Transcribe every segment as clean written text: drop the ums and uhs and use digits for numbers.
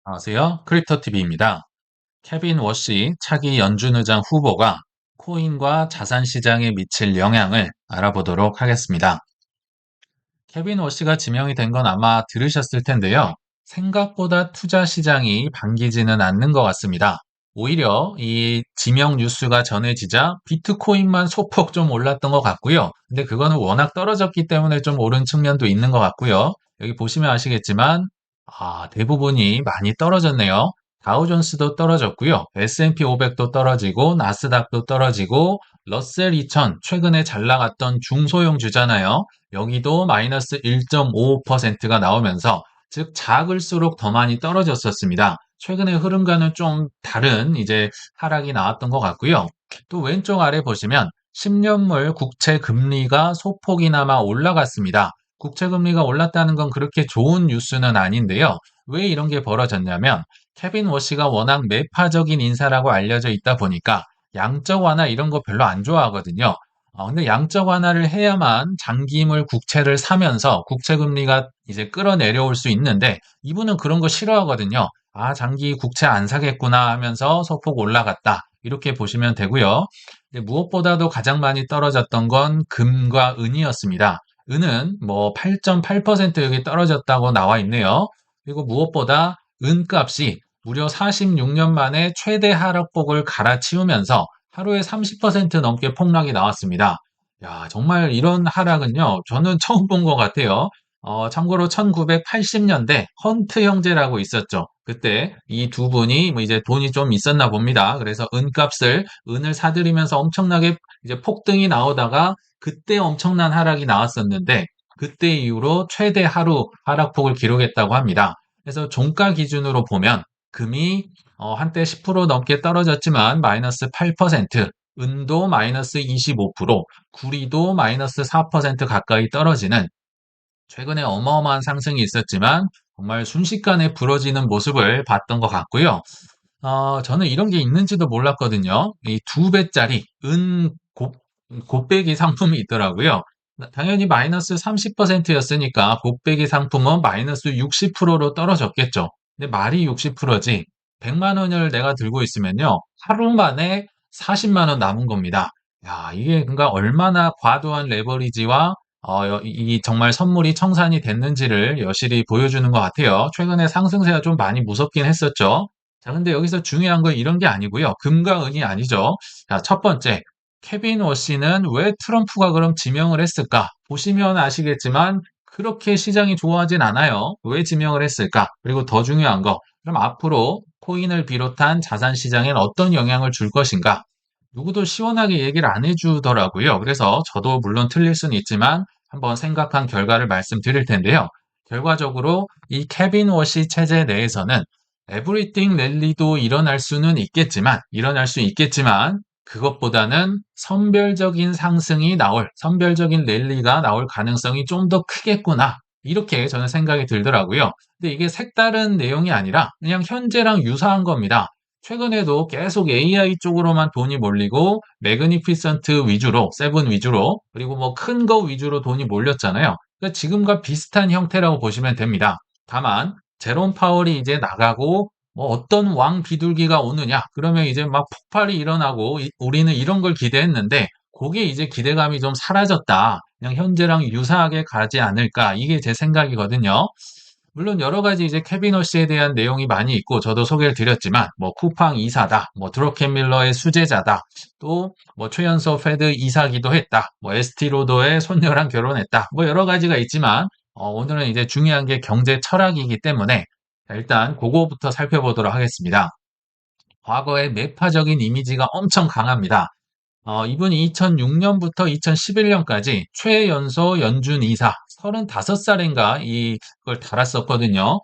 안녕하세요. 크립토TV입니다. 케빈 워시 차기 연준의장 후보가 코인과 자산 시장에 미칠 영향을 알아보도록 하겠습니다. 케빈 워시가 지명이 된 건 아마 들으셨을 텐데요. 생각보다 투자 시장이 반기지는 않는 것 같습니다. 오히려 이 지명 뉴스가 전해지자 비트코인만 소폭 좀 올랐던 것 같고요. 근데 그거는 워낙 떨어졌기 때문에 좀 오른 측면도 있는 것 같고요. 여기 보시면 아시겠지만 대부분이 많이 떨어졌네요. 다우존스도 떨어졌고요. S&P 500도 떨어지고 나스닥도 떨어지고 러셀 2000 최근에 잘 나갔던 중소형 주잖아요. 여기도 마이너스 1.55%가 나오면서 즉 작을수록 더 많이 떨어졌었습니다. 최근의 흐름과는 좀 다른 이제 하락이 나왔던 것 같고요. 또 왼쪽 아래 보시면 10년물 국채 금리가 소폭이나마 올라갔습니다. 국채 금리가 올랐다는 건 그렇게 좋은 뉴스는 아닌데요. 왜 이런 게 벌어졌냐면 케빈 워시가 워낙 매파적인 인사라고 알려져 있다 보니까 양적 완화 이런 거 별로 안 좋아하거든요. 근데 양적 완화를 해야만 장기물 국채를 사면서 국채 금리가 이제 끌어내려올 수 있는데 이분은 그런 거 싫어하거든요. 장기 국채 안 사겠구나 하면서 소폭 올라갔다. 이렇게 보시면 되고요. 근데 무엇보다도 가장 많이 떨어졌던 건 금과 은이었습니다. 은은 뭐 8.8% 여기 떨어졌다고 나와 있네요. 그리고 무엇보다 은 값이 무려 46년 만에 최대 하락폭을 갈아치우면서 하루에 30% 넘게 폭락이 나왔습니다. 야, 정말 이런 하락은요, 저는 처음 본 것 같아요. 참고로 1980년대 헌트 형제라고 있었죠. 그때 이 두 분이 뭐 이제 돈이 좀 있었나 봅니다. 그래서 은을 사들이면서 엄청나게 이제 폭등이 나오다가 그때 엄청난 하락이 나왔었는데 그때 이후로 최대 하루 하락폭을 기록했다고 합니다. 그래서 종가 기준으로 보면 금이 한때 10% 넘게 떨어졌지만 마이너스 8%, 은도 마이너스 25%, 구리도 마이너스 4% 가까이 떨어지는 최근에 어마어마한 상승이 있었지만 정말 순식간에 부러지는 모습을 봤던 것 같고요. 저는 이런 게 있는지도 몰랐거든요. 이 두 배짜리 곱빼기 상품이 있더라고요. 당연히 마이너스 30%였으니까 곱빼기 상품은 마이너스 60%로 떨어졌겠죠. 근데 말이 60%지. 100만 원을 내가 들고 있으면요. 하루 만에 40만 원 남은 겁니다. 야, 이게 그러니까 얼마나 과도한 레버리지와 이 정말 선물이 청산이 됐는지를 여실히 보여주는 것 같아요. 최근에 상승세가 좀 많이 무섭긴 했었죠. 자, 근데 여기서 중요한 건 이런 게 아니고요. 금과 은이 아니죠. 자, 첫 번째, 케빈 워시는 왜 트럼프가 그럼 지명을 했을까? 보시면 아시겠지만 그렇게 시장이 좋아하진 않아요. 왜 지명을 했을까? 그리고 더 중요한 거, 그럼 앞으로 코인을 비롯한 자산 시장엔 어떤 영향을 줄 것인가? 누구도 시원하게 얘기를 안 해주더라고요. 그래서 저도 물론 틀릴 수는 있지만 한번 생각한 결과를 말씀드릴 텐데요. 결과적으로 이 케빈 워시 체제 내에서는 에브리띵 랠리도 일어날 수 있겠지만 그것보다는 선별적인 랠리가 나올 가능성이 좀 더 크겠구나. 이렇게 저는 생각이 들더라고요. 근데 이게 색다른 내용이 아니라 그냥 현재랑 유사한 겁니다. 최근에도 계속 AI 쪽으로만 돈이 몰리고 매그니피선트 위주로, 세븐 위주로, 그리고 뭐 큰 거 위주로 돈이 몰렸잖아요. 그러니까 지금과 비슷한 형태라고 보시면 됩니다. 다만 제롬 파월이 이제 나가고 뭐 어떤 왕 비둘기가 오느냐? 그러면 이제 막 폭발이 일어나고 우리는 이런 걸 기대했는데 그게 이제 기대감이 좀 사라졌다. 그냥 현재랑 유사하게 가지 않을까? 이게 제 생각이거든요. 물론 여러 가지 이제 케빈 허시에 대한 내용이 많이 있고 저도 소개를 드렸지만 뭐 쿠팡 이사다, 뭐 드로켄 밀러의 수제자다, 또 뭐 최연소 페드 이사기도 했다, 뭐 에스티 로더의 손녀랑 결혼했다, 뭐 여러 가지가 있지만 오늘은 이제 중요한 게 경제 철학이기 때문에 자, 일단 그거부터 살펴보도록 하겠습니다. 과거의 매파적인 이미지가 엄청 강합니다. 이분이 2006년부터 2011년까지 최연소 연준 이사 35살인가 이걸 달았었거든요.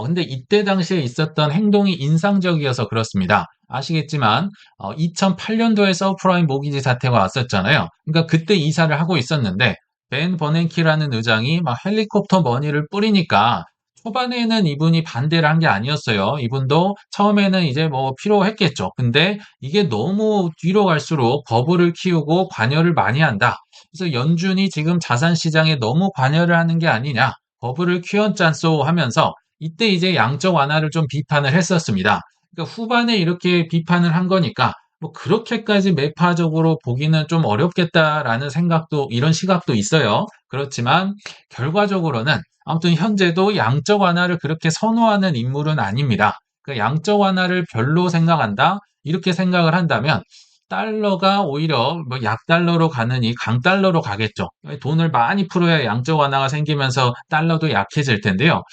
근데 이때 당시에 있었던 행동이 인상적이어서 그렇습니다. 아시겠지만 2008년도에 서프라임 모기지 사태가 왔었잖아요. 그러니까 그때 이사를 하고 있었는데 벤 버냉키라는 의장이 막 헬리콥터 머니를 뿌리니까 초반에는 이분이 반대를 한 게 아니었어요. 이분도 처음에는 이제 뭐 필요했겠죠. 근데 이게 너무 뒤로 갈수록 버블을 키우고 관여를 많이 한다. 그래서 연준이 지금 자산 시장에 너무 관여를 하는 게 아니냐. 버블을 키웠잖소 하면서 이때 이제 양적 완화를 좀 비판을 했었습니다. 그러니까 후반에 이렇게 비판을 한 거니까 뭐 그렇게까지 매파적으로 보기는 좀 어렵겠다라는 생각도 이런 시각도 있어요. 그렇지만 결과적으로는 아무튼 현재도 양적 완화를 그렇게 선호하는 인물은 아닙니다. 그 양적 완화를 별로 생각한다? 이렇게 생각을 한다면 달러가 오히려 뭐 약달러로 가느니 강달러로 가겠죠. 돈을 많이 풀어야 양적 완화가 생기면서 달러도 약해질 텐데요.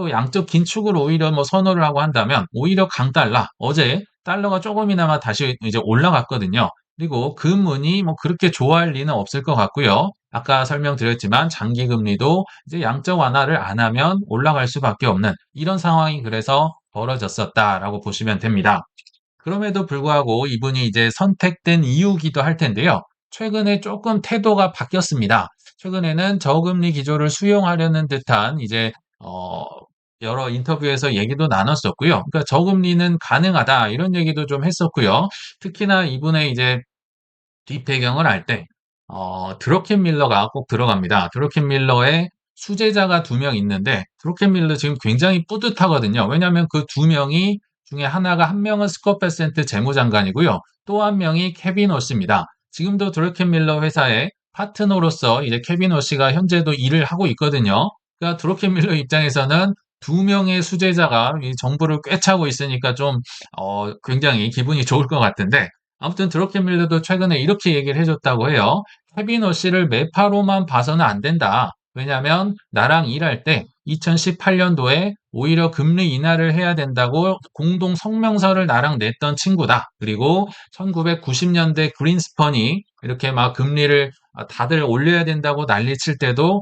양적 긴축을 오히려 뭐 선호를 하고 한다면 오히려 강달러. 어제 달러가 조금이나마 다시 이제 올라갔거든요. 그리고 금은이 뭐 그렇게 좋아할 리는 없을 것 같고요. 아까 설명드렸지만 장기 금리도 이제 양적 완화를 안 하면 올라갈 수밖에 없는 이런 상황이 그래서 벌어졌었다라고 보시면 됩니다. 그럼에도 불구하고 이분이 이제 선택된 이유기도 할 텐데요. 최근에 조금 태도가 바뀌었습니다. 최근에는 저금리 기조를 수용하려는 뒷한 이제 어 여러 인터뷰에서 얘기도 나눴었고요. 그러니까 저금리는 가능하다 이런 얘기도 좀 했었고요. 특히나 이분의 이제 뒷배경을 알 때, 드러켄 밀러가 꼭 들어갑니다. 드러켄 밀러의 수제자가 두 명 있는데, 드러켄 밀러 지금 굉장히 뿌듯하거든요. 왜냐하면 그 두 명이 중에 하나가 한 명은 스콧 베센트 재무장관이고요. 또 한 명이 케빈 워시입니다. 지금도 드러켄 밀러 회사의 파트너로서 이제 케빈 워시가 현재도 일을 하고 있거든요. 그러니까 드러켄 밀러 입장에서는 두 명의 수제자가 이 정부를 꿰차고 있으니까 좀 굉장히 기분이 좋을 것 같은데 아무튼 드러켄 밀러도 최근에 이렇게 얘기를 해줬다고 해요. 케빈 워시를 매파로만 봐서는 안 된다. 왜냐하면 나랑 일할 때 2018년도에 오히려 금리 인하를 해야 된다고 공동 성명서를 나랑 냈던 친구다. 그리고 1990년대 그린스펀이 이렇게 막 금리를 다들 올려야 된다고 난리칠 때도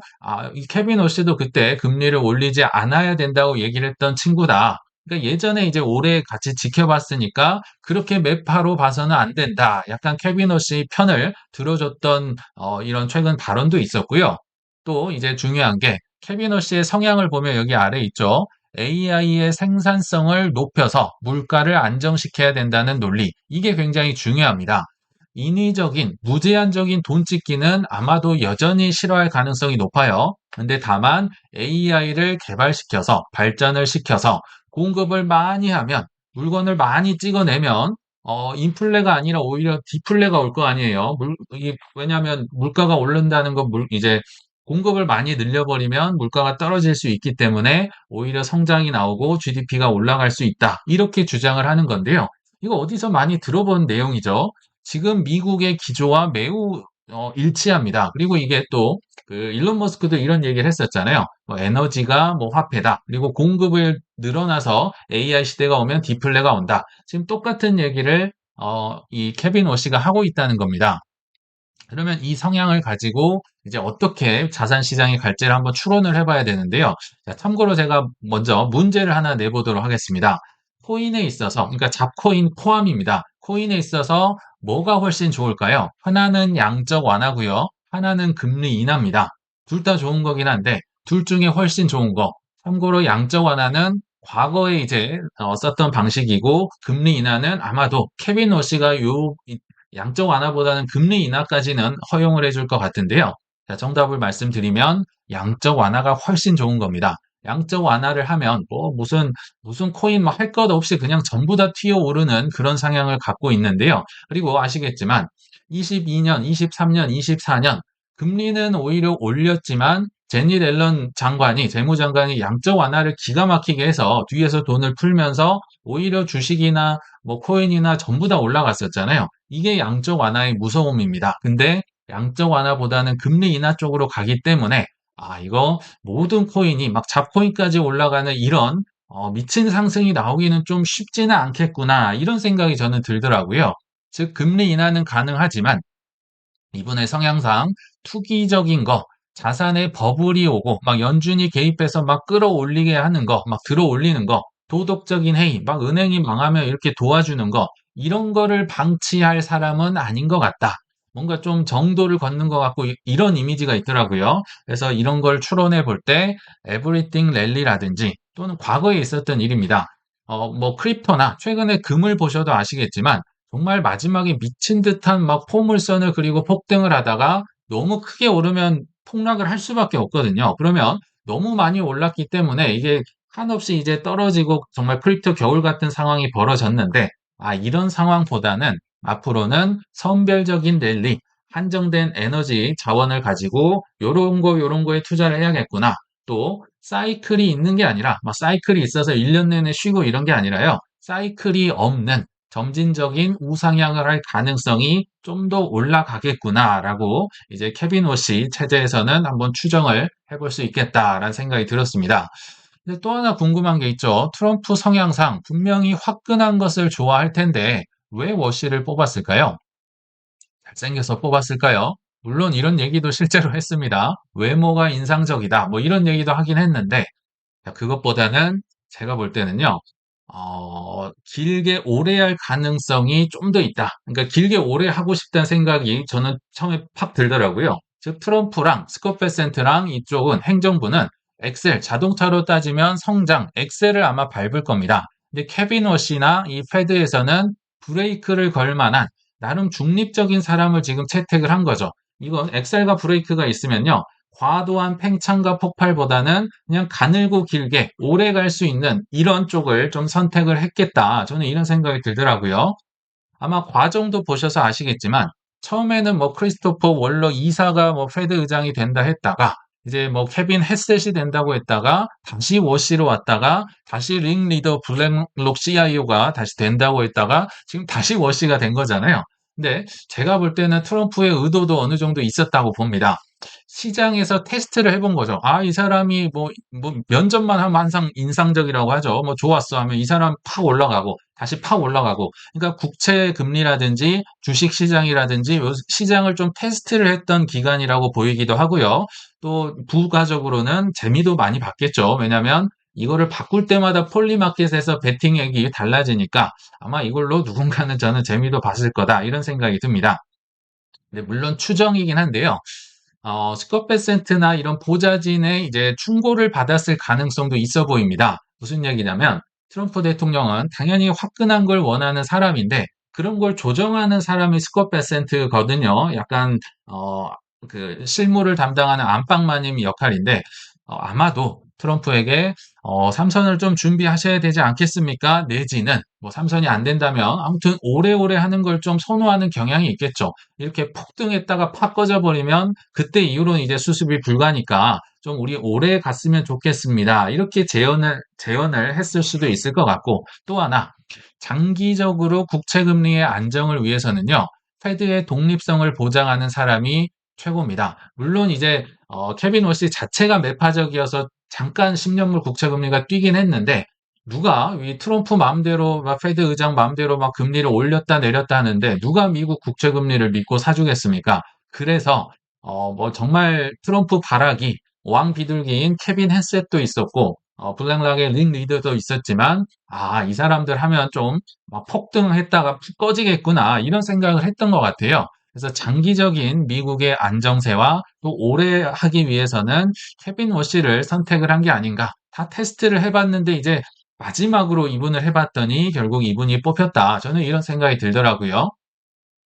이 케빈 워시도 그때 금리를 올리지 않아야 된다고 얘기를 했던 친구다. 그러니까 예전에 이제 오래 같이 지켜봤으니까 그렇게 매파로 봐서는 안 된다. 약간 케빈 워시 편을 들어줬던 이런 최근 발언도 있었고요. 또 이제 중요한 게 케빈 워시의 성향을 보면 여기 아래 있죠. AI의 생산성을 높여서 물가를 안정시켜야 된다는 논리. 이게 굉장히 중요합니다. 인위적인, 무제한적인 돈 찍기는 아마도 여전히 싫어할 가능성이 높아요. 근데 다만 AI를 개발시켜서 발전을 시켜서 공급을 많이 하면 물건을 많이 찍어내면 인플레가 아니라 오히려 디플레가 올 거 아니에요. 왜냐하면 물가가 오른다는 건 이제 공급을 많이 늘려버리면 물가가 떨어질 수 있기 때문에 오히려 성장이 나오고 GDP가 올라갈 수 있다. 이렇게 주장을 하는 건데요. 이거 어디서 많이 들어본 내용이죠. 지금 미국의 기조와 매우 일치합니다. 그리고 이게 또 그 일론 머스크도 이런 얘기를 했었잖아요. 뭐 에너지가 뭐 화폐다. 그리고 공급을 늘어나서 AI 시대가 오면 디플레가 온다. 지금 똑같은 얘기를 이 케빈 워시가 하고 있다는 겁니다. 그러면 이 성향을 가지고 이제 어떻게 자산 시장이 갈지를 한번 추론을 해봐야 되는데요. 자, 참고로 제가 먼저 문제를 하나 내보도록 하겠습니다. 코인에 있어서, 그러니까 잡코인 포함입니다. 코인에 있어서 뭐가 훨씬 좋을까요? 하나는 양적 완화고요. 하나는 금리 인하입니다. 둘 다 좋은 거긴 한데 둘 중에 훨씬 좋은 거. 참고로 양적 완화는 과거에 이제 썼던 방식이고 금리 인하는 아마도 케빈 워시가 양적 완화보다는 금리 인하까지는 허용을 해줄 것 같은데요. 자, 정답을 말씀드리면 양적 완화가 훨씬 좋은 겁니다. 양적 완화를 하면 뭐 무슨 코인 뭐 할 것 없이 그냥 전부 다 튀어오르는 그런 상향을 갖고 있는데요. 그리고 아시겠지만 22년, 23년, 24년 금리는 오히려 올렸지만 제닛 앨런 장관이 재무장관이 양적 완화를 기가 막히게 해서 뒤에서 돈을 풀면서 오히려 주식이나 뭐 코인이나 전부 다 올라갔었잖아요. 이게 양적 완화의 무서움입니다. 근데 양적 완화보다는 금리 인하 쪽으로 가기 때문에 이거 모든 코인이 막 잡코인까지 올라가는 이런 미친 상승이 나오기는 좀 쉽지는 않겠구나 이런 생각이 저는 들더라고요. 즉 금리 인하는 가능하지만 이분의 성향상 투기적인 거, 자산에 버블이 오고 막 연준이 개입해서 막 끌어올리게 하는 거, 막 들어올리는 거, 도덕적인 해이, 막 은행이 망하면 이렇게 도와주는 거, 이런 거를 방치할 사람은 아닌 것 같다. 뭔가 좀 정도를 걷는 것 같고 이런 이미지가 있더라고요. 그래서 이런 걸 추론해 볼 때 에브리띵 랠리라든지 또는 과거에 있었던 일입니다. 뭐 크립토나 최근에 금을 보셔도 아시겠지만 정말 마지막에 미친 듯한 막 포물선을 그리고 폭등을 하다가 너무 크게 오르면 폭락을 할 수밖에 없거든요. 그러면 너무 많이 올랐기 때문에 이게 한없이 이제 떨어지고 정말 크립토 겨울 같은 상황이 벌어졌는데, 이런 상황보다는 앞으로는 선별적인 랠리, 한정된 에너지 자원을 가지고 요런 거에 투자를 해야겠구나. 또 사이클이 있는 게 아니라 사이클이 있어서 1년 내내 쉬고 이런 게 아니라요. 사이클이 없는 점진적인 우상향을 할 가능성이 좀 더 올라가겠구나라고 이제 케빈 워시 체제에서는 한번 추정을 해볼 수 있겠다라는 생각이 들었습니다. 근데 또 하나 궁금한 게 있죠. 트럼프 성향상 분명히 화끈한 것을 좋아할 텐데 왜 워시를 뽑았을까요? 잘생겨서 뽑았을까요? 물론 이런 얘기도 실제로 했습니다. 외모가 인상적이다. 뭐 이런 얘기도 하긴 했는데 그것보다는 제가 볼 때는요. 길게 오래 할 가능성이 좀 더 있다. 그러니까 길게 오래 하고 싶다는 생각이 저는 처음에 팍 들더라고요. 즉 트럼프랑 스콧 베센트랑 이쪽은 행정부는 엑셀, 자동차로 따지면 성장, 엑셀을 아마 밟을 겁니다. 근데 케빈 워시나 이 패드에서는 브레이크를 걸 만한 나름 중립적인 사람을 지금 채택을 한 거죠. 이건 엑셀과 브레이크가 있으면요. 과도한 팽창과 폭발보다는 그냥 가늘고 길게 오래 갈 수 있는 이런 쪽을 좀 선택을 했겠다. 저는 이런 생각이 들더라고요. 아마 과정도 보셔서 아시겠지만 처음에는 뭐 크리스토퍼 월러 이사가 뭐 페드 의장이 된다 했다가 이제 뭐 케빈 헤셋이 된다고 했다가 다시 워시로 왔다가 다시 링 리더 블랙록 CIO가 다시 된다고 했다가 지금 다시 워시가 된 거잖아요. 근데 제가 볼 때는 트럼프의 의도도 어느 정도 있었다고 봅니다. 시장에서 테스트를 해본 거죠. 이 사람이 뭐 면접만 하면 항상 인상적이라고 하죠. 뭐 좋았어 하면 이 사람 팍 올라가고 다시 팍 올라가고. 그러니까 국채 금리라든지 주식 시장이라든지 요 시장을 좀 테스트를 했던 기간이라고 보이기도 하고요. 또 부가적으로는 재미도 많이 봤겠죠. 왜냐하면 이거를 바꿀 때마다 폴리마켓에서 베팅액이 달라지니까 아마 이걸로 누군가는 저는 재미도 봤을 거다 이런 생각이 듭니다. 근데 물론 추정이긴 한데요. 스콧 베센트나 이런 보좌진의 이제 충고를 받았을 가능성도 있어 보입니다. 무슨 얘기냐면 트럼프 대통령은 당연히 화끈한 걸 원하는 사람인데 그런 걸 조정하는 사람이 스콧 베센트거든요. 약간 그 실무를 담당하는 안방마님 역할인데 아마도 트럼프에게 삼선을 좀 준비하셔야 되지 않겠습니까? 내지는 뭐 삼선이 안 된다면 아무튼 오래오래 하는 걸 좀 선호하는 경향이 있겠죠. 이렇게 폭등했다가 팍 꺼져버리면 그때 이후로는 이제 수습이 불가니까 좀 우리 오래 갔으면 좋겠습니다. 이렇게 제언을 했을 수도 있을 것 같고 또 하나 장기적으로 국채금리의 안정을 위해서는요. 페드의 독립성을 보장하는 사람이 최고입니다. 물론 이제 케빈 워시 자체가 매파적이어서 잠깐 10년물 국채금리가 뛰긴 했는데 누가 이 트럼프 마음대로 페드 의장 마음대로 막 금리를 올렸다 내렸다 하는데 누가 미국 국채금리를 믿고 사주겠습니까? 그래서 뭐 정말 트럼프 발악이 왕 비둘기인 케빈 헨셋도 있었고 블랙락의 링 리더도 있었지만 이 사람들 하면 좀 막 폭등했다가 푹 꺼지겠구나 이런 생각을 했던 것 같아요. 그래서 장기적인 미국의 안정세와 또 오래 하기 위해서는 케빈 워시를 선택을 한 게 아닌가. 다 테스트를 해봤는데 이제 마지막으로 이분을 해봤더니 결국 이분이 뽑혔다. 저는 이런 생각이 들더라고요.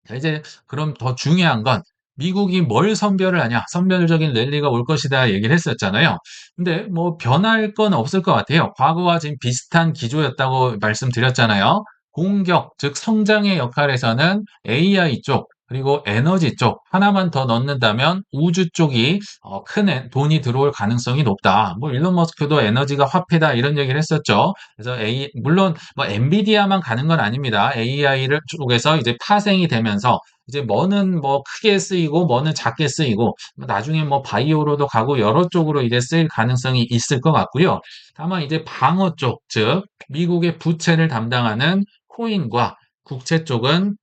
자, 이제 그럼 더 중요한 건 미국이 뭘 선별을 하냐? 선별적인 랠리가 올 것이다 얘기를 했었잖아요. 근데 뭐 변할 건 없을 것 같아요. 과거와 지금 비슷한 기조였다고 말씀드렸잖아요. 공격, 즉 성장의 역할에서는 AI 쪽, 그리고 에너지 쪽 하나만 더 넣는다면 우주 쪽이 큰 돈이 들어올 가능성이 높다. 뭐 일론 머스크도 에너지가 화폐다 이런 얘기를 했었죠. 그래서 물론 뭐 엔비디아만 가는 건 아닙니다. AI를 쪽에서 이제 파생이 되면서 이제 뭐는 뭐 크게 쓰이고 뭐는 작게 쓰이고 나중에 뭐 바이오로도 가고 여러 쪽으로 이제 쓰일 가능성이 있을 것 같고요. 다만 이제 방어 쪽, 즉 미국의 부채를 담당하는 코인과 국채 쪽은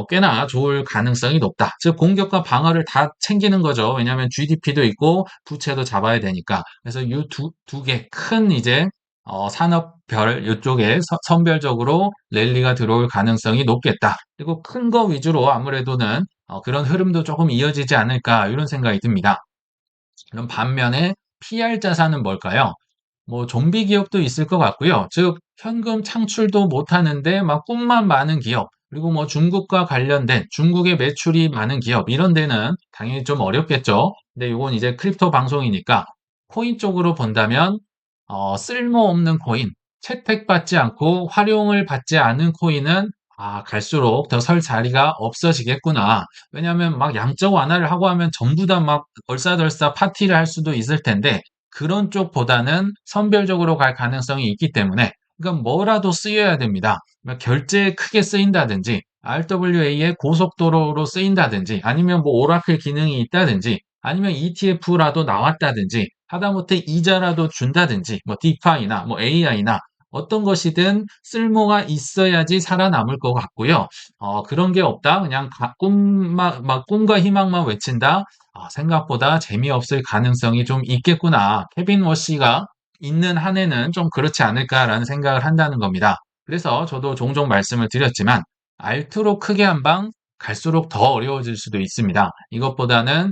꽤나 좋을 가능성이 높다. 즉 공격과 방어를 다 챙기는 거죠. 왜냐하면 GDP도 있고 부채도 잡아야 되니까. 그래서 이 두 개 큰 이제 산업별 이쪽에 선별적으로 랠리가 들어올 가능성이 높겠다. 그리고 큰 거 위주로 아무래도는 그런 흐름도 조금 이어지지 않을까 이런 생각이 듭니다. 그럼 반면에 PR 자산은 뭘까요? 뭐 좀비 기업도 있을 것 같고요. 즉 현금 창출도 못하는데 막 꿈만 많은 기업 그리고 뭐 중국과 관련된 중국의 매출이 많은 기업 이런 데는 당연히 좀 어렵겠죠. 근데 이건 이제 크립토 방송이니까 코인 쪽으로 본다면 쓸모없는 코인, 채택받지 않고 활용을 받지 않은 코인은 갈수록 더 설 자리가 없어지겠구나. 왜냐하면 막 양적 완화를 하고 하면 전부 다 막 얼싸덜싸 파티를 할 수도 있을 텐데 그런 쪽보다는 선별적으로 갈 가능성이 있기 때문에 그러니까 뭐라도 쓰여야 됩니다. 그러니까 결제에 크게 쓰인다든지 RWA의 고속도로로 쓰인다든지 아니면 뭐 오라클 기능이 있다든지 아니면 ETF라도 나왔다든지 하다못해 이자라도 준다든지 뭐 디파이나 뭐 AI나 어떤 것이든 쓸모가 있어야지 살아남을 것 같고요. 그런 게 없다. 그냥 막 꿈과 희망만 외친다. 생각보다 재미없을 가능성이 좀 있겠구나. 케빈 워시가 있는 한에는 좀 그렇지 않을까라는 생각을 한다는 겁니다. 그래서 저도 종종 말씀을 드렸지만 알트로 크게 한 방 갈수록 더 어려워질 수도 있습니다. 이것보다는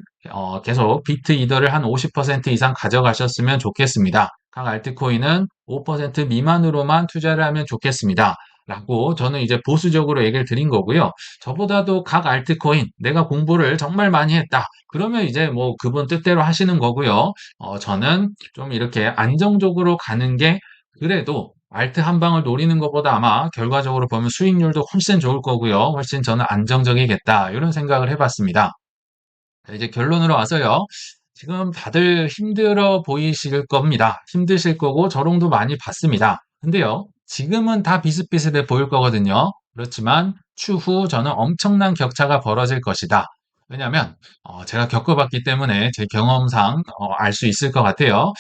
계속 비트 이더를 한 50% 이상 가져가셨으면 좋겠습니다. 각 알트코인은 5% 미만으로만 투자를 하면 좋겠습니다. 라고 저는 이제 보수적으로 얘기를 드린 거고요. 저보다도 각 알트코인 내가 공부를 정말 많이 했다. 그러면 이제 뭐 그분 뜻대로 하시는 거고요. 저는 좀 이렇게 안정적으로 가는 게 그래도 알트 한 방을 노리는 것보다 아마 결과적으로 보면 수익률도 훨씬 좋을 거고요. 훨씬 저는 안정적이겠다. 이런 생각을 해봤습니다. 자, 이제 결론으로 와서요. 지금 다들 힘들어 보이실 겁니다. 힘드실 거고 저롱도 많이 받습니다. 근데요, 지금은 다 비슷비슷해 보일 거거든요. 그렇지만 추후 저는 엄청난 격차가 벌어질 것이다. 왜냐하면 제가 겪어봤기 때문에 제 경험상 알 수 있을 것 같아요.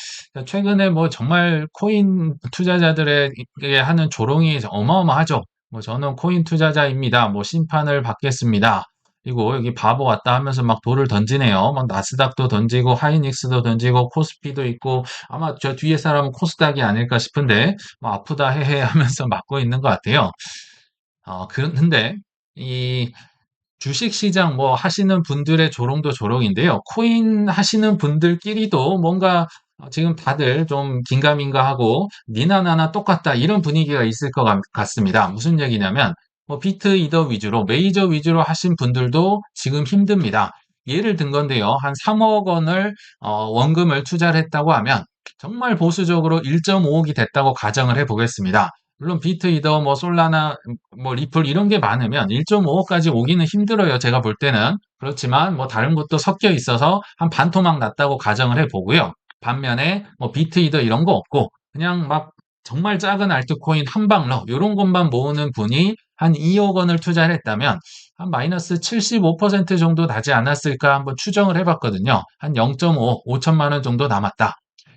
최근에 뭐 정말 코인 투자자들에게 하는 조롱이 어마어마하죠. 뭐 저는 코인 투자자입니다. 뭐 심판을 받겠습니다. 그리고 여기 바보 왔다 하면서 막 돌을 던지네요. 막 나스닥도 던지고 하이닉스도 던지고 코스피도 있고 아마 저 뒤에 사람은 코스닥이 아닐까 싶은데 뭐 아프다 헤헤 하면서 맞고 있는 것 같아요. 근데 이 주식시장 뭐 하시는 분들의 조롱도 조롱인데요. 코인 하시는 분들끼리도 뭔가 지금 다들 좀 긴가민가하고 니나 나나 똑같다 이런 분위기가 있을 것 같습니다. 무슨 얘기냐면 뭐 비트 이더 위주로 메이저 위주로 하신 분들도 지금 힘듭니다. 예를 든 건데요. 한 3억 원을 원금을 투자를 했다고 하면 정말 보수적으로 1.5억이 됐다고 가정을 해보겠습니다. 물론 비트 이더 뭐 솔라나 뭐 리플 이런 게 많으면 1.5억까지 오기는 힘들어요. 제가 볼 때는. 그렇지만 뭐 다른 것도 섞여 있어서 한 반토막 났다고 가정을 해보고요. 반면에 뭐 비트 이더 이런 거 없고 그냥 막 정말 작은 알트코인 한 방러 이런 것만 모으는 분이 한 2억 원을 투자를 했다면 한 마이너스 75% 정도 나지 않았을까 한번 추정을 해봤거든요. 한 0.5, 5천만 원 정도 남았다.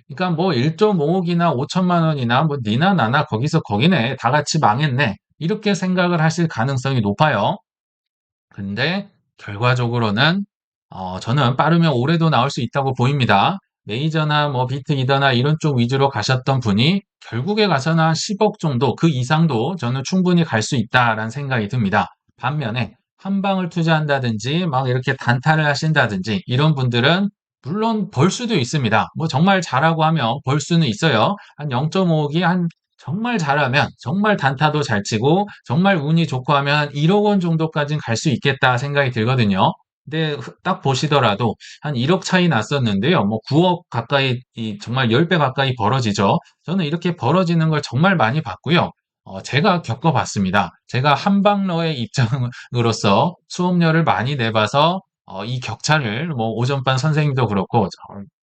그러니까 뭐 1.5억이나 5천만 원이나 뭐 니나 나나 거기서 거기네 다 같이 망했네 이렇게 생각을 하실 가능성이 높아요. 근데 결과적으로는 저는 빠르면 올해도 나올 수 있다고 보입니다. 메이저나 뭐 비트이더나 이런 쪽 위주로 가셨던 분이 결국에 가서는 한 10억 정도 그 이상도 저는 충분히 갈 수 있다라는 생각이 듭니다. 반면에 한 방을 투자한다든지 막 이렇게 단타를 하신다든지 이런 분들은 물론 벌 수도 있습니다. 뭐 정말 잘하고 하면 벌 수는 있어요. 한 0.5억이 한 정말 잘하면 정말 단타도 잘 치고 정말 운이 좋고 하면 한 1억 원 정도까지는 갈 수 있겠다 생각이 들거든요. 근데 딱 보시더라도 한 1억 차이 났었는데요. 뭐 9억 가까이 정말 10배 가까이 벌어지죠. 저는 이렇게 벌어지는 걸 정말 많이 봤고요. 제가 겪어봤습니다. 제가 한방러의 입장으로서 수업료를 많이 내봐서 이 격차를 뭐 오전반 선생님도 그렇고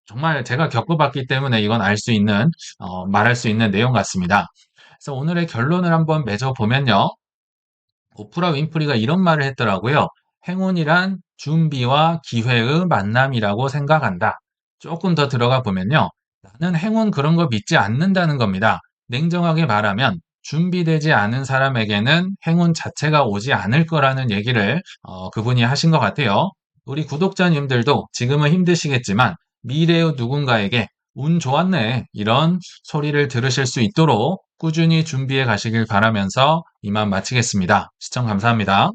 정말 제가 겪어봤기 때문에 이건 알 수 있는 말할 수 있는 내용 같습니다. 그래서 오늘의 결론을 한번 맺어보면요. 오프라 윈프리가 이런 말을 했더라고요. 행운이란 준비와 기회의 만남이라고 생각한다. 조금 더 들어가 보면요. 나는 행운 그런 거 믿지 않는다는 겁니다. 냉정하게 말하면 준비되지 않은 사람에게는 행운 자체가 오지 않을 거라는 얘기를 그분이 하신 것 같아요. 우리 구독자님들도 지금은 힘드시겠지만 미래의 누군가에게 운 좋았네 이런 소리를 들으실 수 있도록 꾸준히 준비해 가시길 바라면서 이만 마치겠습니다. 시청 감사합니다.